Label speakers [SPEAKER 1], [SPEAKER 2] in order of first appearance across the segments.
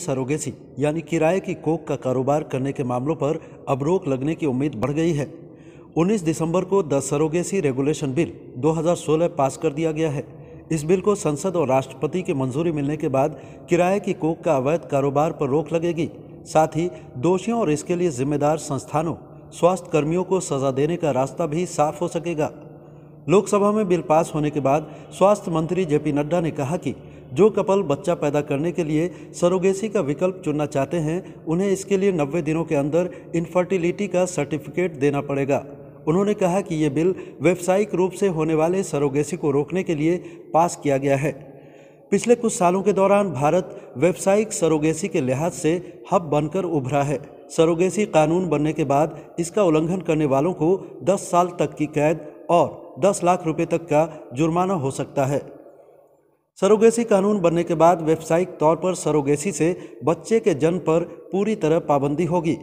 [SPEAKER 1] Surrogacy यानी किराए की कोख का कारोबार करने के मामलों पर अब रोक लगने की उम्मीद बढ़ गई है। 19 दिसंबर को द सरोगेसी रेगुलेशन बिल 2016 पास कर दिया गया है। इस बिल को संसद और राष्ट्रपति की मंजूरी मिलने के बाद किराए की कोख का अवैध कारोबार पर रोक लगेगी। साथ ही दोषियों और इसके लिए जिम्मेदार संस्थानों, स्वास्थ्य कर्मियों को सजा देने का रास्ता भी साफ हो सकेगा। लोकसभा में बिल पास होने के बाद स्वास्थ्य मंत्री जेपी नड्डा ने कहा कि जो कपल बच्चा पैदा करने के लिए सरोगेसी का विकल्प चुनना चाहते हैं, उन्हें इसके लिए 90 दिनों के अंदर इनफर्टिलिटी का सर्टिफिकेट देना पड़ेगा। उन्होंने कहा कि ये बिल व्यावसायिक रूप से होने वाले सरोगेसी को रोकने के लिए पास किया गया है। पिछले कुछ सालों के दौरान भारत व्यावसायिक सरोगेसी के लिहाज से हब बनकर उभरा है। सरोगेसी कानून बनने के बाद इसका उल्लंघन करने वालों को 10 साल तक की कैद और 10 लाख रुपए तक का जुर्माना हो सकता है। सरोगेसी कानून बनने के बाद व्यावसायिक तौर पर सरोगेसी से बच्चे के जन्म पर पूरी तरह पाबंदी होगी।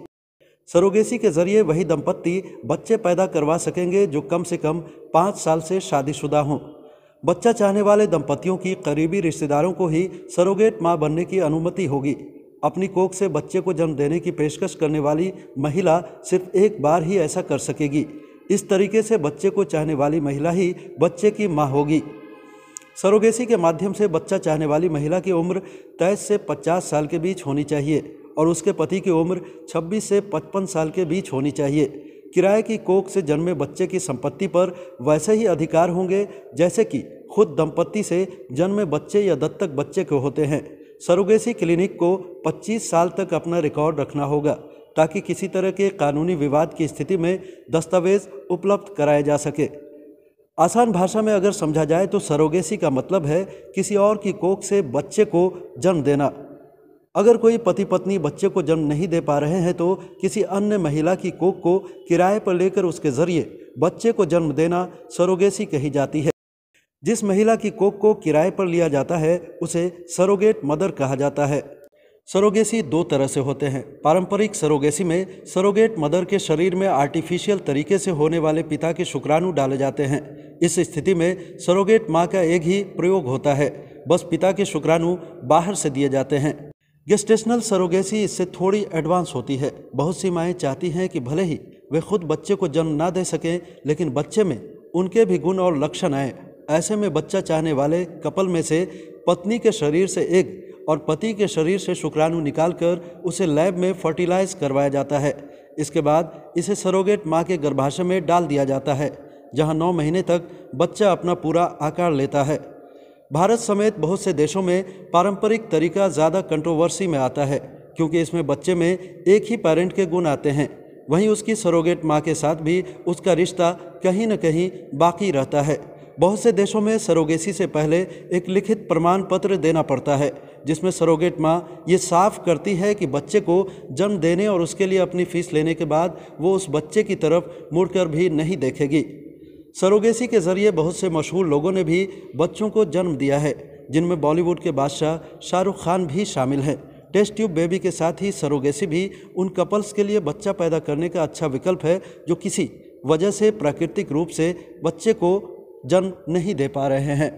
[SPEAKER 1] सरोगेसी के जरिए वही दंपत्ति बच्चे पैदा करवा सकेंगे जो कम से कम 5 साल से शादीशुदा हों। बच्चा चाहने वाले दंपतियों की करीबी रिश्तेदारों को ही सरोगेट मां बनने की अनुमति होगी। अपनी कोख से बच्चे को जन्म देने की पेशकश करने वाली महिला सिर्फ एक बार ही ऐसा कर सकेगी। इस तरीके से बच्चे को चाहने वाली महिला ही बच्चे की मां होगी। सरोगेसी के माध्यम से बच्चा चाहने वाली महिला की उम्र 23 से 50 साल के बीच होनी चाहिए और उसके पति की उम्र 26 से 55 साल के बीच होनी चाहिए। किराए की कोख से जन्मे बच्चे की संपत्ति पर वैसे ही अधिकार होंगे जैसे कि खुद दंपत्ति से जन्मे बच्चे या दत्तक बच्चे को होते हैं। सरोगेसी क्लिनिक को 25 साल तक अपना रिकॉर्ड रखना होगा ताकि किसी तरह के कानूनी विवाद की स्थिति में दस्तावेज उपलब्ध कराए जा सके। आसान भाषा में अगर समझा जाए तो सरोगेसी का मतलब है किसी और की कोख से बच्चे को जन्म देना। अगर कोई पति पत्नी बच्चे को जन्म नहीं दे पा रहे हैं तो किसी अन्य महिला की कोख को किराए पर लेकर उसके जरिए बच्चे को जन्म देना सरोगेसी कही जाती है। जिस महिला की कोख को किराए पर लिया जाता है उसे सरोगेट मदर कहा जाता है। सरोगेसी 2 तरह से होते हैं। पारंपरिक सरोगेसी में सरोगेट मदर के शरीर में आर्टिफिशियल तरीके से होने वाले पिता के शुक्राणु डाले जाते हैं। इस स्थिति में सरोगेट मां का एक ही प्रयोग होता है, बस पिता के शुक्राणु बाहर से दिए जाते हैं। गेस्टेशनल सरोगेसी इससे थोड़ी एडवांस होती है। बहुत सी माएँ चाहती हैं कि भले ही वे खुद बच्चे को जन्म ना दे सकें, लेकिन बच्चे में उनके भी गुण और लक्षण आए। ऐसे में बच्चा चाहने वाले कपल में से पत्नी के शरीर से एग और पति के शरीर से शुक्राणु निकालकर उसे लैब में फर्टिलाइज करवाया जाता है। इसके बाद इसे सरोगेट मां के गर्भाशय में डाल दिया जाता है, जहां 9 महीने तक बच्चा अपना पूरा आकार लेता है। भारत समेत बहुत से देशों में पारंपरिक तरीका ज़्यादा कंट्रोवर्सी में आता है क्योंकि इसमें बच्चे में एक ही पेरेंट के गुण आते हैं। वहीं उसकी सरोगेट माँ के साथ भी उसका रिश्ता कहीं न कहीं बाकी रहता है। बहुत से देशों में सरोगेसी से पहले एक लिखित प्रमाण पत्र देना पड़ता है जिसमें सरोगेट माँ ये साफ करती है कि बच्चे को जन्म देने और उसके लिए अपनी फीस लेने के बाद वो उस बच्चे की तरफ मुड़कर भी नहीं देखेगी। सरोगेसी के जरिए बहुत से मशहूर लोगों ने भी बच्चों को जन्म दिया है, जिनमें बॉलीवुड के बादशाह शाहरुख खान भी शामिल हैं। टेस्ट ट्यूब बेबी के साथ ही सरोगेसी भी उन कपल्स के लिए बच्चा पैदा करने का अच्छा विकल्प है जो किसी वजह से प्राकृतिक रूप से बच्चे को जन्म नहीं दे पा रहे हैं।